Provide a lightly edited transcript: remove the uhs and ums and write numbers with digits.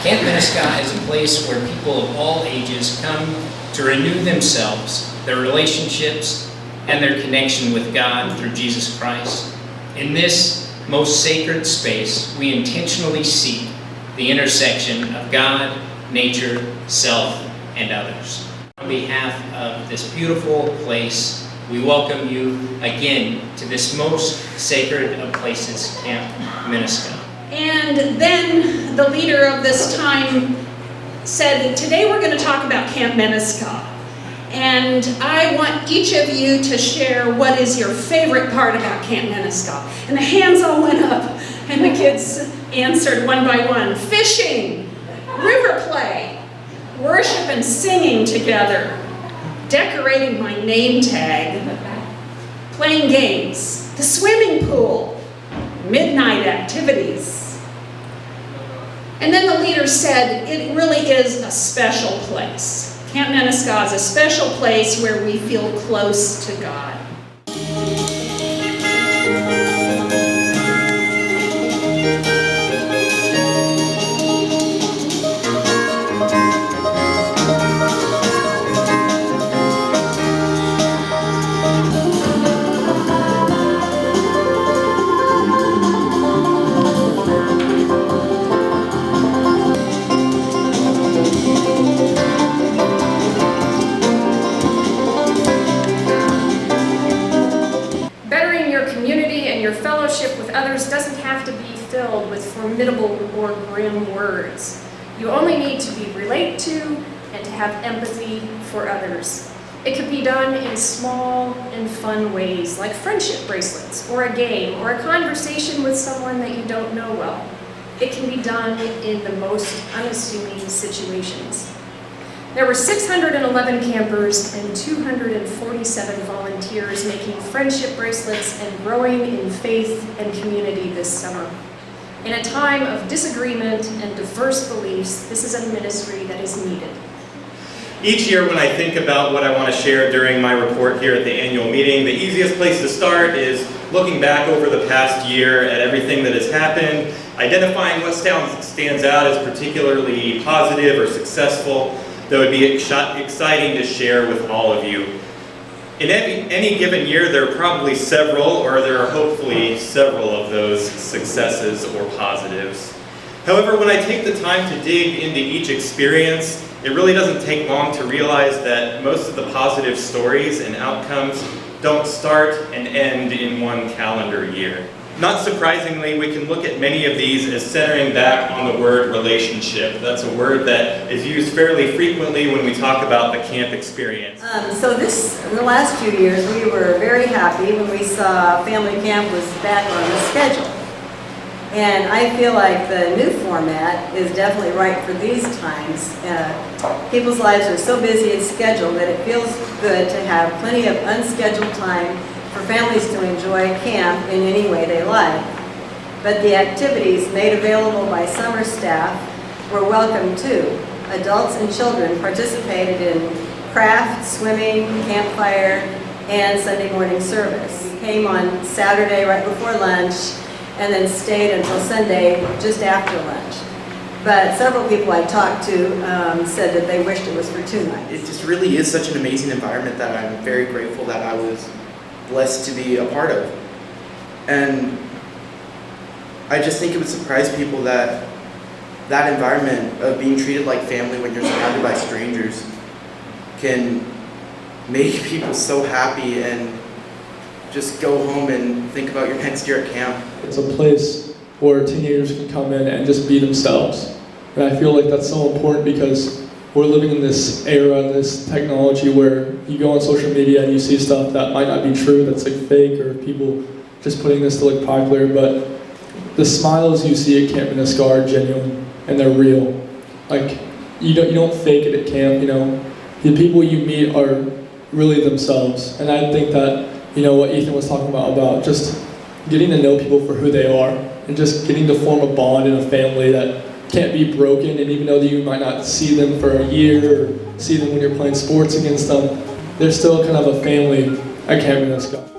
Camp Mennoscah is a place where people of all ages come to renew themselves, their relationships, and their connection with God through Jesus Christ. In this most sacred space, we intentionally seek the intersection of God, nature, self, and others. On behalf of this beautiful place, we welcome you again to this most sacred of places, Camp Mennoscah. And then the leader of this time said, today we're going to talk about Camp Mennoscah. And I want each of you to share what is your favorite part about Camp Mennoscah. And the hands all went up, and the kids answered one by one. Fishing, river play, worship and singing together, decorating my name tag, playing games, the swimming pool, midnight activities. And then the leader said, it really is a special place. Camp Mennoscah is a special place where we feel close to God. Fellowship with others doesn't have to be filled with formidable or grim words. You only need to be relate to and to have empathy for others. It can be done in small and fun ways, like friendship bracelets, or a game, or a conversation with someone that you don't know well. It can be done in the most unassuming situations. There were 611 campers and 247 volunteers making friendship bracelets and growing in faith and community this summer. In a time of disagreement and diverse beliefs, this is a ministry that is needed. Each year when I think about what I want to share during my report here at the annual meeting, the easiest place to start is looking back over the past year at everything that has happened, identifying what stands out as particularly positive or successful that would be exciting to share with all of you. In any given year, there are probably several, or there are hopefully several of those successes or positives. However, when I take the time to dig into each experience, it really doesn't take long to realize that most of the positive stories and outcomes don't start and end in one calendar year. Not surprisingly, we can look at many of these as centering back on the word relationship. That's a word that is used fairly frequently when we talk about the camp experience. In the last few years, we were very happy when we saw family camp was back on the schedule. And I feel like the new format is definitely right for these times. People's lives are so busy and scheduled that it feels good to have plenty of unscheduled time for families to enjoy camp in any way they like. But the activities made available by summer staff were welcome too. Adults and children participated in craft, swimming, campfire, and Sunday morning service. We came on Saturday right before lunch and then stayed until Sunday just after lunch. But several people I talked to said that they wished it was for 2 nights. It just really is such an amazing environment that I'm very grateful that I was blessed to be a part of. And I just think it would surprise people that that environment of being treated like family when you're surrounded by strangers can make people so happy and just go home and think about your next year at camp. It's a place where teenagers can come in and just be themselves. And I feel like that's so important because we're living in this era, this technology where you go on social media and you see stuff that might not be true, that's like fake, or people just putting this to look popular, but the smiles you see at Camp Mennoscah are genuine and they're real. Like, you don't fake it at camp, you know. The people you meet are really themselves. And I think that, you know, what Ethan was talking about just getting to know people for who they are and just getting to form a bond in a family that can't be broken, and even though you might not see them for a year or see them when you're playing sports against them, they're still kind of a family at Camp Mennoscah.